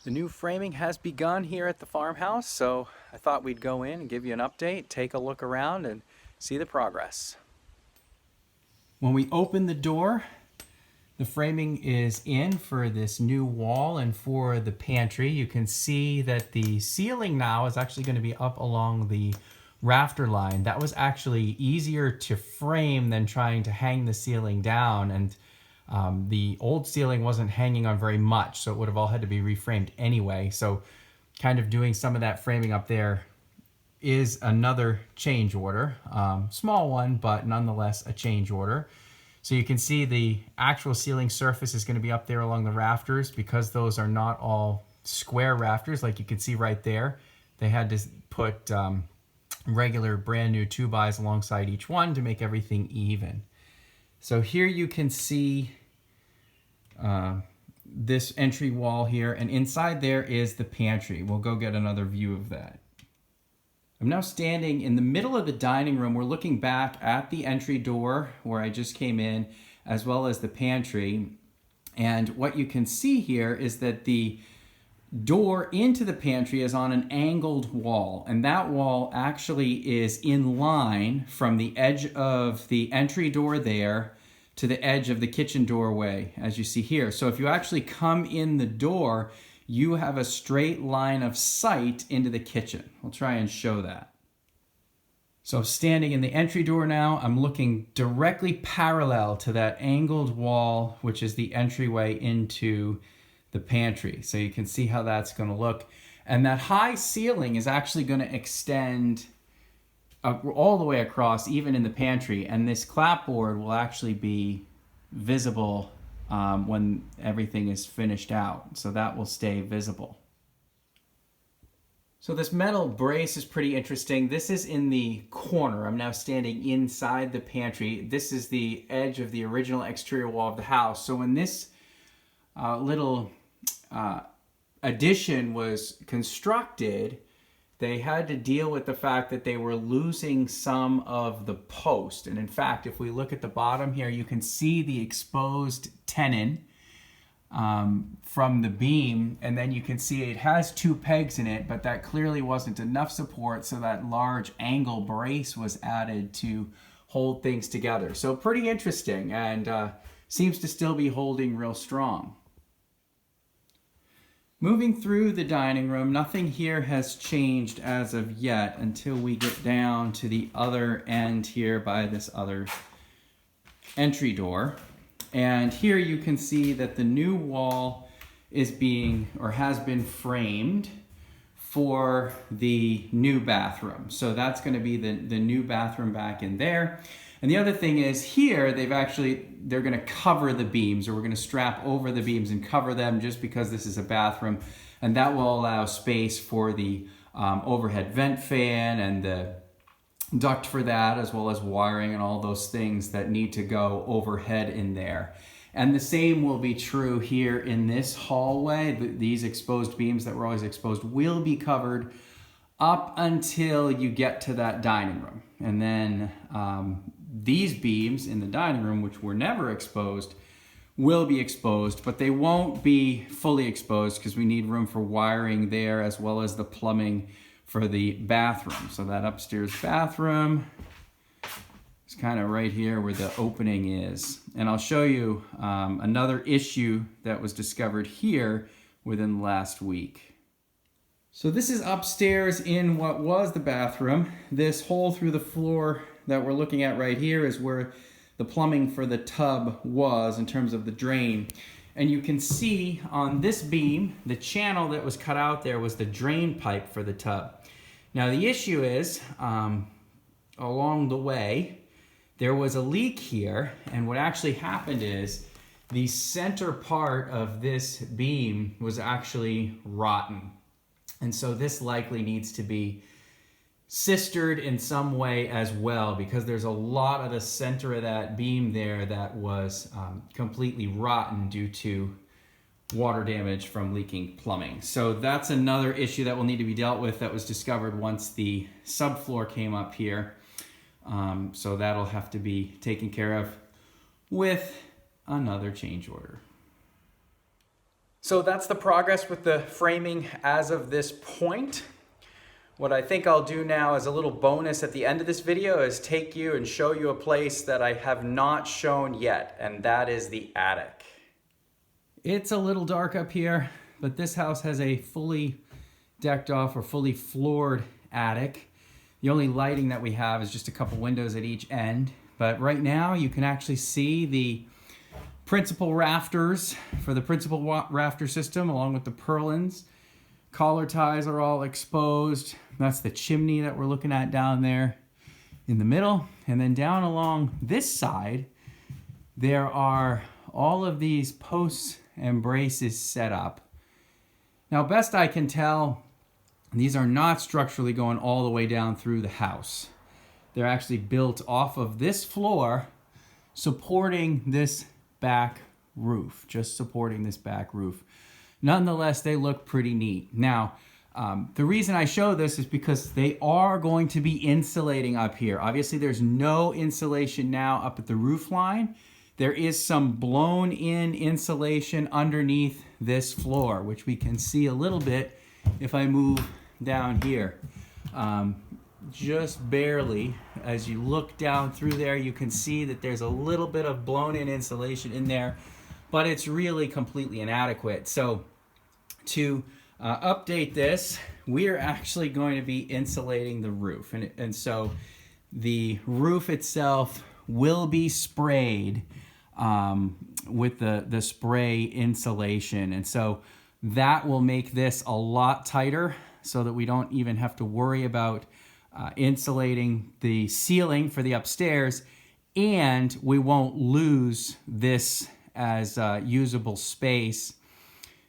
The new framing has begun here at the farmhouse, so I thought we'd go in and give you an update, take a look around, and see the progress. When we open the door, the framing is in for this new wall and for the pantry. You can see that the ceiling now is actually going to be up along the rafter line. That was actually easier to frame than trying to hang the ceiling down, and the old ceiling wasn't hanging on very much, so it would have all had to be reframed anyway. So kind of doing some of that framing up there is another change order. Small one, but nonetheless a change order. So you can see the actual ceiling surface is going to be up there along the rafters because those are not all square rafters like you can see right there. They had to put regular brand new 2x alongside each one to make everything even. So here you can see this entry wall here, and inside there is the pantry. We'll go get another view of that. I'm now standing in the middle of the dining room. We're looking back at the entry door where I just came in, as well as the pantry. And what you can see here is that the door into the pantry is on an angled wall, and that wall actually is in line from the edge of the entry door there to the edge of the kitchen doorway, as you see here. So if you actually come in the door, you have a straight line of sight into the kitchen. We'll try and show that. So standing in the entry door now, I'm looking directly parallel to that angled wall, which is the entryway into the pantry. So you can see how that's going to look. And that high ceiling is actually going to extend all the way across, even in the pantry. And this clapboard will actually be visible when everything is finished out. So that will stay visible. So this metal brace is pretty interesting. This is in the corner. I'm now standing inside the pantry. This is the edge of the original exterior wall of the house. So when this little addition was constructed, they had to deal with the fact that they were losing some of the post. And in fact, if we look at the bottom here, you can see the exposed tenon from the beam, and then you can see it has two pegs in it, but that clearly wasn't enough support, so that large angle brace was added to hold things together. So pretty interesting, and seems to still be holding real strong. Moving through the dining room, nothing here has changed as of yet until we get down to the other end here by this other entry door. And here you can see that the new wall is being, or has been, framed for the new bathroom. So that's going to be the new bathroom back in there. And the other thing is here, they're going to cover the beams, or we're going to strap over the beams and cover them just because this is a bathroom. And that will allow space for the overhead vent fan and the duct for that, as well as wiring and all those things that need to go overhead in there. And the same will be true here in this hallway. These exposed beams that were always exposed will be covered up until you get to that dining room. And then these beams in the dining room, which were never exposed, will be exposed, but they won't be fully exposed because we need room for wiring there, as well as the plumbing for the bathroom. So that upstairs bathroom is kind of right here where the opening is. And I'll show you another issue that was discovered here within the last week. So this is upstairs in what was the bathroom. This hole through the floor that we're looking at right here is where the plumbing for the tub was in terms of the drain. And you can see on this beam, the channel that was cut out there was the drain pipe for the tub. Now the issue is, along the way, there was a leak here, and what actually happened is the center part of this beam was actually rotten. And so this likely needs to be sistered in some way as well, because there's a lot of the center of that beam there that was completely rotten due to water damage from leaking plumbing. So that's another issue that will need to be dealt with that was discovered once the subfloor came up here. So that'll have to be taken care of with another change order. So that's the progress with the framing as of this point. What I think I'll do now as a little bonus at the end of this video is take you and show you a place that I have not shown yet, and that is the attic. It's a little dark up here, but this house has a fully decked off or fully floored attic. The only lighting that we have is just a couple windows at each end, but right now you can actually see the principal rafters for the principal rafter system along with the purlins. Collar ties are all exposed. That's the chimney that we're looking at down there in the middle. And then down along this side, there are all of these posts and braces set up. Now, best I can tell, these are not structurally going all the way down through the house. They're actually built off of this floor, supporting this back roof, just supporting this back roof. Nonetheless, they look pretty neat. Now, the reason I show this is because they are going to be insulating up here. Obviously, there's no insulation now up at the roof line. There is some blown in insulation underneath this floor, which we can see a little bit if I move down here. Just barely. As you look down through there, you can see that there's a little bit of blown in insulation in there, but it's really completely inadequate. So to update this, we are actually going to be insulating the roof. And so the roof itself will be sprayed with the spray insulation. And so that will make this a lot tighter so that we don't even have to worry about insulating the ceiling for the upstairs, and we won't lose this as usable space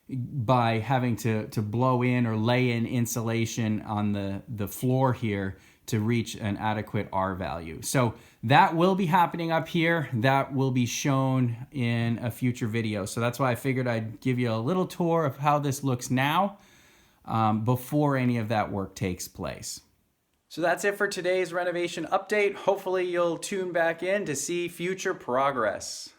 by having to blow in or lay in insulation on the floor here to reach an adequate R value. So that will be happening up here. That will be shown in a future video. So that's why I figured I'd give you a little tour of how this looks now before any of that work takes place. So that's it for today's renovation update. Hopefully you'll tune back in to see future progress.